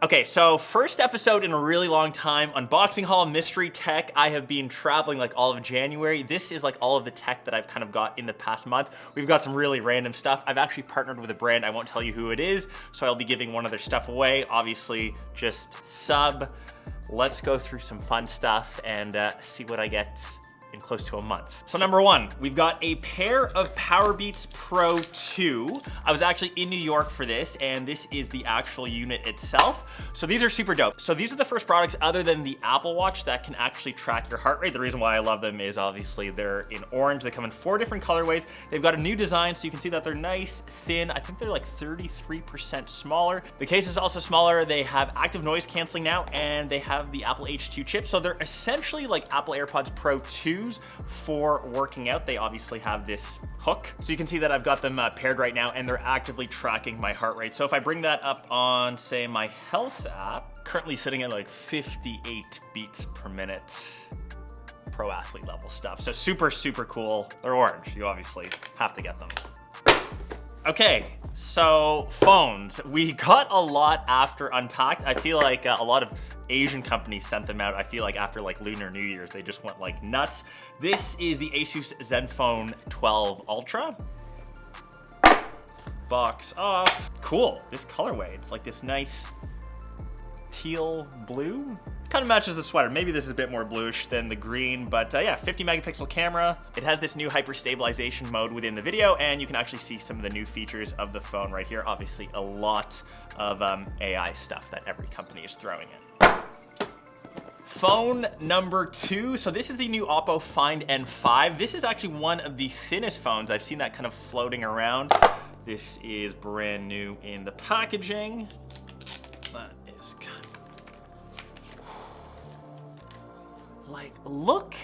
Okay, so first episode in a really long time, unboxing haul, mystery tech. I have been traveling like all of January. This is like all of the tech that I've kind of got in the past month. We've got some really random stuff. I've actually partnered with a brand. I won't tell you who it is, so I'll be giving one of their stuff away. Obviously, just sub. Let's go through some fun stuff and see what I get in close to a month. So number one, we've got a pair of PowerBeats Pro 2. I was actually in New York for this, and this is the actual unit itself. So these are super dope. So these are the first products other than the Apple Watch that can actually track your heart rate. The reason why I love them is obviously they're in orange. They come in 4 different colorways. They've got a new design, so you can see that they're nice, thin. I think they're like 33% smaller. The case is also smaller. They have active noise canceling now, and they have the Apple H2 chip. So they're essentially like Apple AirPods Pro 2 for working out. They obviously have this hook. So you can see that I've got them paired right now, and they're actively tracking my heart rate. So if I bring that up on, say, my health app, currently sitting at like 58 beats per minute. Pro athlete level stuff. So super, super cool. They're orange. You obviously have to get them. Okay, so phones. We got a lot after Unpacked. I feel like a lot of Asian companies sent them out. I feel like after like Lunar New Year's, they just went like nuts. This is the Asus Zenfone 12 Ultra. Box off. Cool, this colorway. It's like this nice teal blue. Kind of matches the sweater. Maybe this is a bit more bluish than the green, but yeah, 50 megapixel camera. It has this new hyper stabilization mode within the video, and you can actually see some of the new features of the phone right here. Obviously a lot of AI stuff that every company is throwing in. Phone number 2. So this is the new Oppo Find N5. This is actually one of the thinnest phones. I've seen that kind of floating around. This is brand new in the packaging. That is kind of... Like, look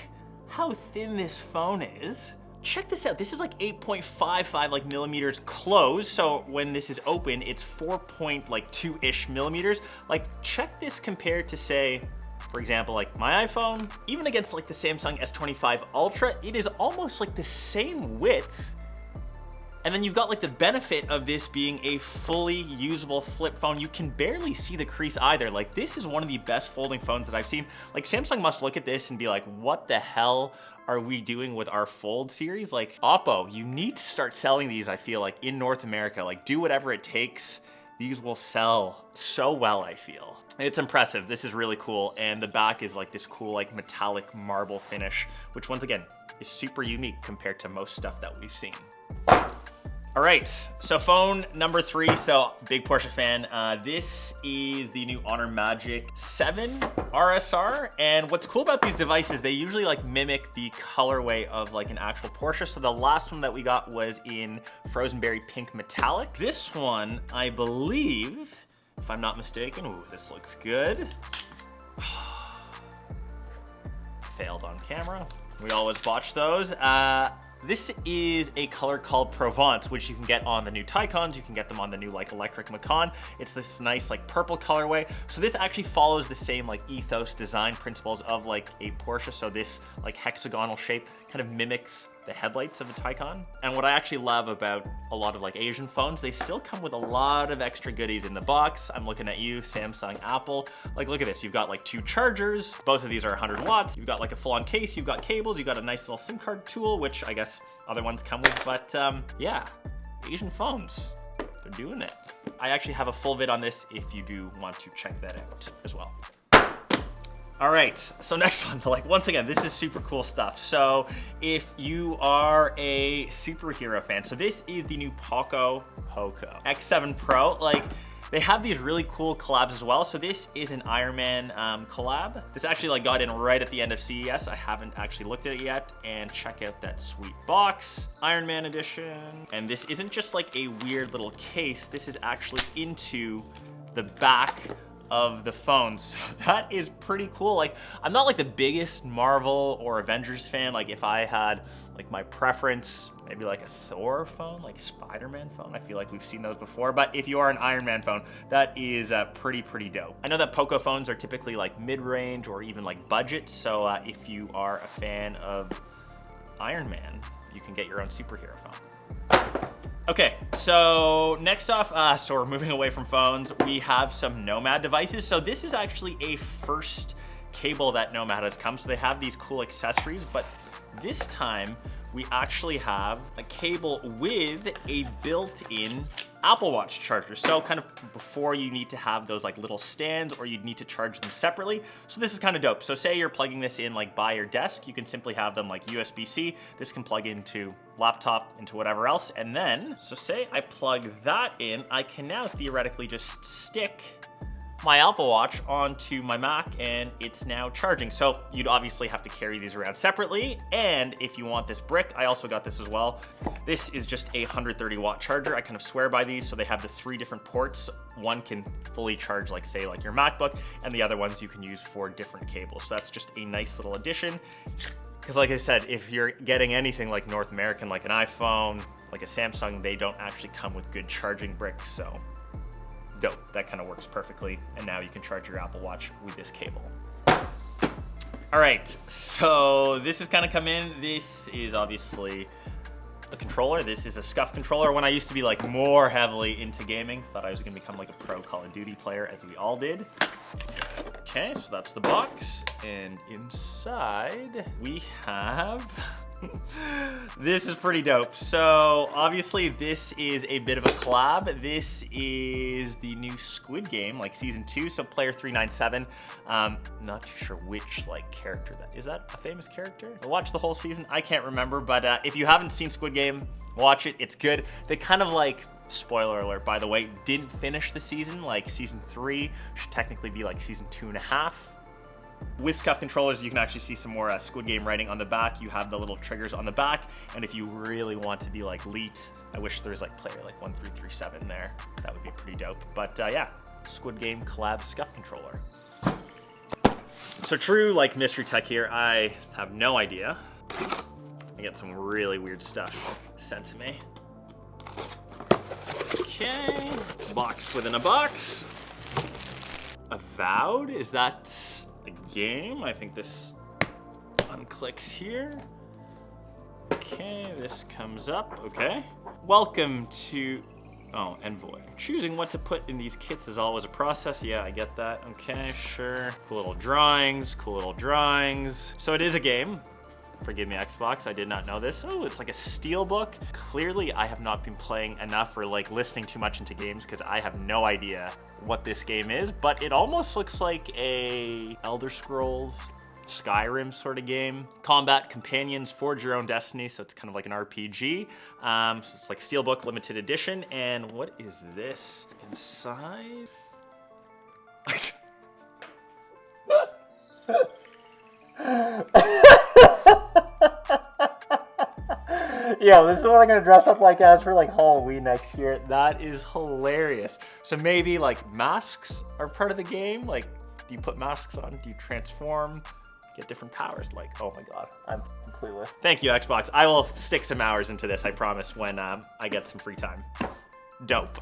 how thin this phone is. Check this out. This is like 8.55 like millimeters closed. So when this is open, it's 4.2-ish millimeters. Like, check this compared to, say, for example, like my iPhone, even against like the Samsung S25 Ultra, it is almost like the same width. And then you've got like the benefit of this being a fully usable flip phone. You can barely see the crease either. Like, this is one of the best folding phones that I've seen. Like, Samsung must look at this and be like, what the hell are we doing with our Fold series? Like, Oppo, you need to start selling these, I feel like, in North America. Like, do whatever it takes. These will sell so well, I feel. It's impressive. This is really cool. And the back is like this cool, like metallic marble finish, which once again is super unique compared to most stuff that we've seen. All right, so phone number 3, so big Porsche fan. This is the new Honor Magic 7 RSR. And what's cool about these devices, they usually like mimic the colorway of like an actual Porsche. So the last one that we got was in Frozen Berry Pink Metallic. This one, I believe, if I'm not mistaken, ooh, this looks good. Failed on camera. We always botch those. This is a color called Provence, which you can get on the new Taycans. You can get them on the new like electric Macan. It's this nice like purple colorway. So this actually follows the same like ethos design principles of like a Porsche. So this like hexagonal shape kind of mimics the headlights of a Taycan. And what I actually love about a lot of like Asian phones, they still come with a lot of extra goodies in the box. I'm looking at you, Samsung, Apple. Like, look at this. You've got like 2 chargers. Both of these are 100 watts. You've got like a full-on case. You've got cables. You've got a nice little SIM card tool, which I guess other ones come with. But yeah, Asian phones, they're doing it. I actually have a full vid on this if you do want to check that out as well. All right, so next one, like once again, this is super cool stuff. So if you are a superhero fan, so this is the new Poco X7 Pro. Like, they have these really cool collabs as well. So this is an Iron Man collab. This actually like got in right at the end of CES. I haven't actually looked at it yet. And check out that sweet box, Iron Man edition. And this isn't just like a weird little case. This is actually into the back of the phone. So that is pretty cool. Like, I'm not like the biggest Marvel or Avengers fan. Like, if I had like my preference, maybe like a Thor phone, like Spider-Man phone. I feel like we've seen those before. But if you are an Iron Man phone, that is pretty dope. I know that Poco phones are typically like mid-range or even like budget. So if you are a fan of Iron Man, you can get your own superhero phone. Okay, so next off, so we're moving away from phones. We have some Nomad devices. So this is actually a first cable that Nomad has come. So they have these cool accessories, but this time we actually have a cable with a built-in Apple Watch charger. So kind of before you need to have those like little stands or you'd need to charge them separately. So this is kind of dope. So say you're plugging this in like by your desk, you can simply have them like USB-C. This can plug into laptop, into whatever else. And then, so say I plug that in, I can now theoretically just stick my Apple Watch onto my Mac and it's now charging. So you'd obviously have to carry these around separately. And if you want this brick, I also got this as well. This is just a 130 watt charger. I kind of swear by these. So they have the 3 different ports. One can fully charge like say like your MacBook and the other ones you can use for different cables. So that's just a nice little addition. Because like I said, if you're getting anything like North American, like an iPhone, like a Samsung, they don't actually come with good charging bricks. So dope, that kind of works perfectly. And now you can charge your Apple Watch with this cable. All right, so this has kind of come in. This is obviously a controller. This is a SCUF controller. When I used to be like more heavily into gaming, thought I was gonna become like a pro Call of Duty player, as we all did. Okay, so that's the box. And inside we have, this is pretty dope. So obviously this is a bit of a collab. This is the new Squid Game, like season 2. So player 397. Not too sure which like character that is. That a famous character? I watched the whole season. I can't remember, but if you haven't seen Squid Game, watch it. It's good. They kind of like, spoiler alert, by the way, didn't finish the season. Like season 3 should technically be like season 2.5. With SCUF controllers, you can actually see some more Squid Game writing on the back. You have the little triggers on the back, and if you really want to be like elite, I wish there was like player like 1337 there. That would be pretty dope. But yeah, Squid Game collab SCUF controller. So true like mystery tech here, I have no idea. I get some really weird stuff sent to me. Okay, box within a box. Avowed, is that a game? I think this unclicks here. Okay, this comes up, okay. Welcome to, oh, Envoy. Choosing what to put in these kits is always a process. Yeah, I get that, okay, sure. Cool little drawings, cool little drawings. So it is a game. Forgive me, Xbox, I did not know this. Oh, it's like a steelbook. Clearly, I have not been playing enough or like listening too much into games because I have no idea what this game is, but it almost looks like a Elder Scrolls, Skyrim sort of game. Combat companions, forge your own destiny, so it's kind of like an RPG. So it's like steelbook limited edition. And what is this inside? Yo, this is what I'm gonna dress up like as for like Halloween next year. That is hilarious. So maybe like masks are part of the game. Like, do you put masks on? Do you transform? Get different powers? Like, oh my God, I'm clueless. Thank you, Xbox. I will stick some hours into this, I promise, when I get some free time. Dope.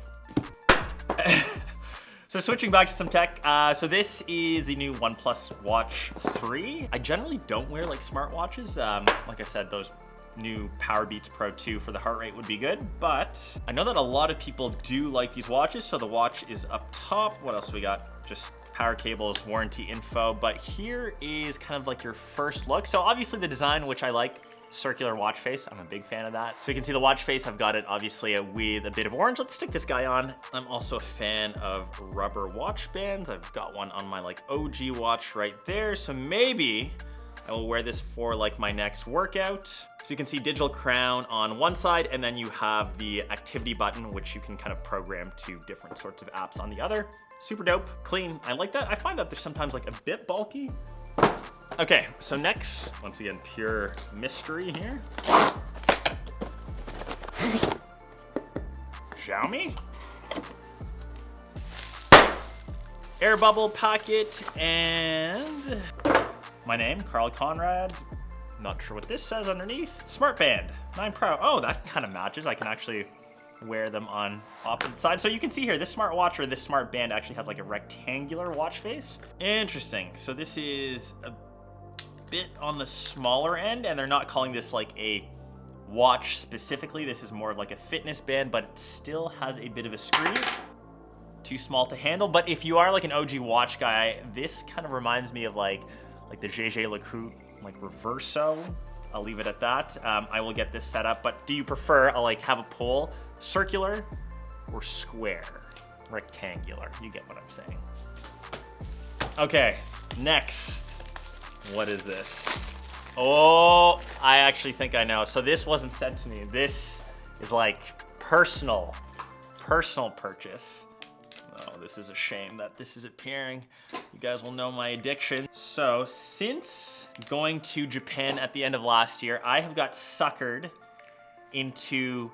So switching back to some tech, so this is the new OnePlus Watch 3. I generally don't wear like smartwatches. Like I said, those new PowerBeats Pro 2 for the heart rate would be good, but I know that a lot of people do like these watches. So the watch is up top. What else we got? Just power cables, warranty info, but here is kind of like your first look. So obviously the design, which I like, circular watch face. I'm a big fan of that. So you can see the watch face. I've got it obviously with a bit of orange. Let's stick this guy on. I'm also a fan of rubber watch bands. I've got one on my like OG watch right there. So maybe I will wear this for like my next workout. So you can see digital crown on one side, and then you have the activity button, which you can kind of program to different sorts of apps on the other. Super dope, clean. I like that. I find that they're sometimes like a bit bulky. Okay, so next, once again, pure mystery here. Xiaomi. Air bubble packet, and my name, Karl Conrad. Not sure what this says underneath. Smart Band 9 Pro. Oh, that kind of matches. I can actually wear them on opposite sides. So you can see here, this smartwatch or this smart band actually has like a rectangular watch face. Interesting. So this is a bit on the smaller end, and they're not calling this like a watch specifically. This is more of like a fitness band, but it still has a bit of a screen. Too small to handle, but if you are like an OG watch guy, this kind of reminds me of like the JJ Lecoultre like Reverso. I'll leave it at that. I will get this set up, but do you prefer like have a pole circular or square, rectangular? You get what I'm saying. Okay, next, what is this? Oh, I actually think I know. So this wasn't sent to me. This is like personal purchase. Oh, this is a shame that this is appearing. You guys will know my addiction. So since going to Japan at the end of last year, I have got suckered into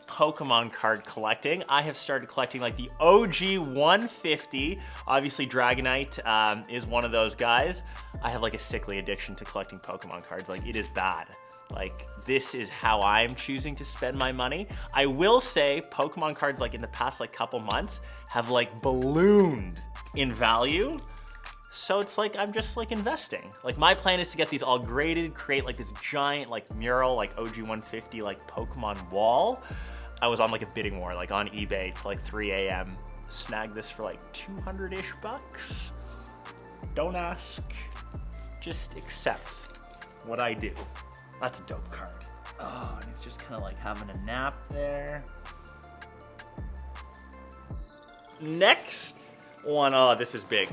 Pokemon card collecting. I have started collecting like the OG 150. Obviously Dragonite is one of those guys. I have like a sickly addiction to collecting Pokemon cards. Like it is bad. Like this is how I'm choosing to spend my money. I will say Pokemon cards like in the past like couple months have like ballooned in value. So it's like, I'm just like investing. Like my plan is to get these all graded, create like this giant like mural, like OG 150 like Pokemon wall. I was on like a bidding war, like on eBay till like 3 a.m. Snagged this for like 200-ish bucks. Don't ask, just accept what I do. That's a dope card. Oh, and he's just kind of like having a nap there. Next one, oh, this is big.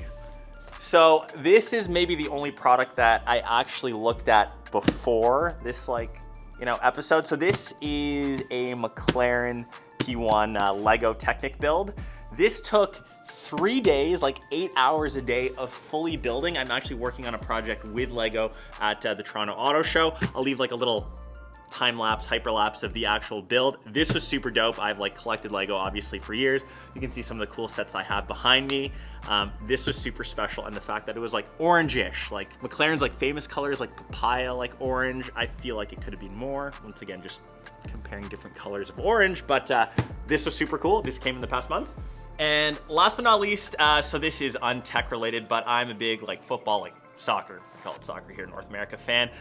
So this is maybe the only product that I actually looked at before this episode. So this is a McLaren P1 Lego Technic build. This took 3 days, like 8 hours a day of fully building. I'm actually working on a project with Lego at the Toronto Auto Show. I'll leave like a little time-lapse, hyperlapse of the actual build. This was super dope. I've like collected Lego obviously for years. You can see some of the cool sets I have behind me. This was super special, and the fact that it was like orangish, like McLaren's like famous colors like papaya, like orange. I feel like it could have been more. Once again, just comparing different colors of orange, but this was super cool. This came in the past month. And last but not least, so this is untech related, but I'm a big like football, like soccer, I call it soccer here in North America fan.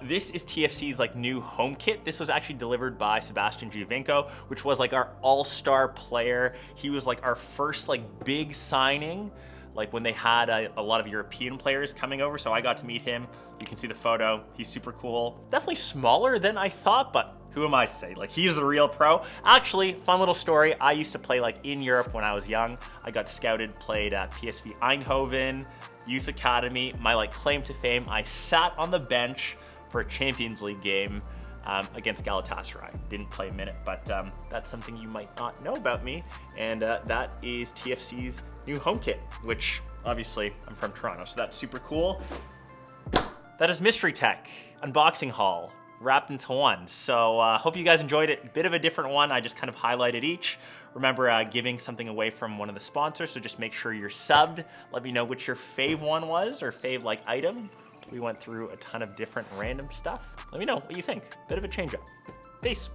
This is TFC's like new home kit. This was actually delivered by Sebastian Giovinco, which was like our all-star player. He was like our first like big signing, like when they had a lot of European players coming over. So I got to meet him. You can see the photo. He's super cool. Definitely smaller than I thought, but who am I to say? Like, he's the real pro. Actually, fun little story. I used to play like in Europe when I was young. I got scouted, played at PSV Eindhoven, Youth Academy. My like claim to fame, I sat on the bench for a Champions League game against Galatasaray. Didn't play a minute, but that's something you might not know about me. And that is TFC's new home kit, which obviously I'm from Toronto, so that's super cool. That is Mystery Tech Unboxing Haul, wrapped into one. So hope you guys enjoyed it. Bit of a different one. I just kind of highlighted each. Remember giving something away from one of the sponsors, so just make sure you're subbed. Let me know which your fave one was, or fave like item. We went through a ton of different random stuff. Let me know what you think. Bit of a change up. Peace.